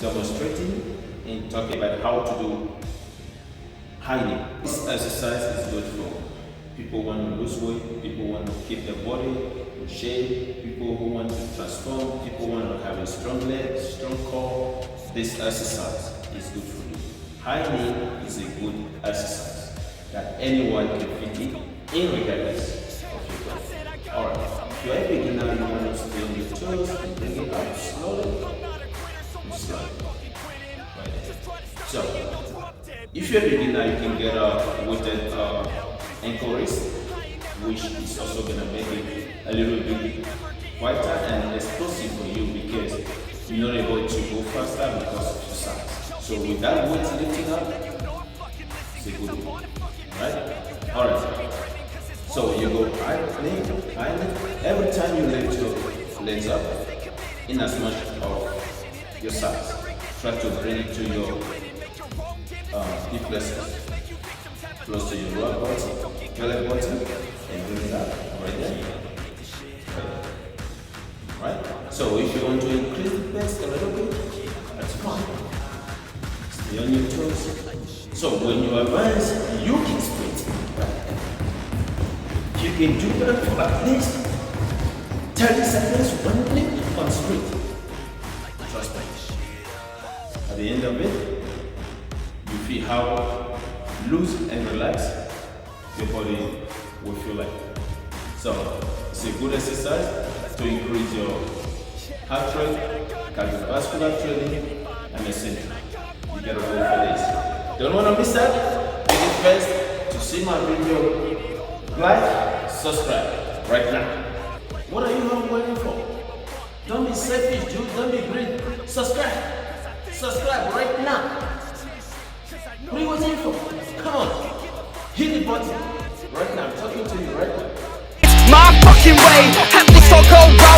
demonstrating and talking about how to do high knee. This exercise is good for people who want to lose weight, people who want to keep their body in shape, people who want to transform, people who want to have a strong leg, strong core. This exercise is good for you. High knee is a good exercise that anyone can fit in regardless of your body. Alright, if you're a beginner, you want to stay on your toes and bring it up slowly and slowly. Right there. So, if you're a beginner, you can get a weighted ankle raise, which is also going to make it a little bit quieter and explosive for you because you're not able to go faster because of your size. So with that weight lifting up, it's a good one, right? Alright, so you go high knee. Every time you lift your legs up, in as much of your size, try to bring it to your hip flexors, close to your lower body, belly button, and bring it up right there. Right? So if you want to increase the pace a little bit, that's fine. Stay on your toes. So when you advance, you can sprint. You can do that for at least 30 seconds running on sprint. Trust me. At the end of it, you feel how loose and relaxed your body will feel like. So it's a good exercise to increase your heart rate, cardiovascular training, and etc. You gotta go for this. Don't wanna miss that? Make it first to see my video. Like, subscribe right now. What are you waiting for? Don't be selfish, dude. Don't be greedy. Subscribe. Subscribe right now. What are you waiting for? Come on. Hit the button. Right now. I'm talking to you right now. My fucking way, have this all go right.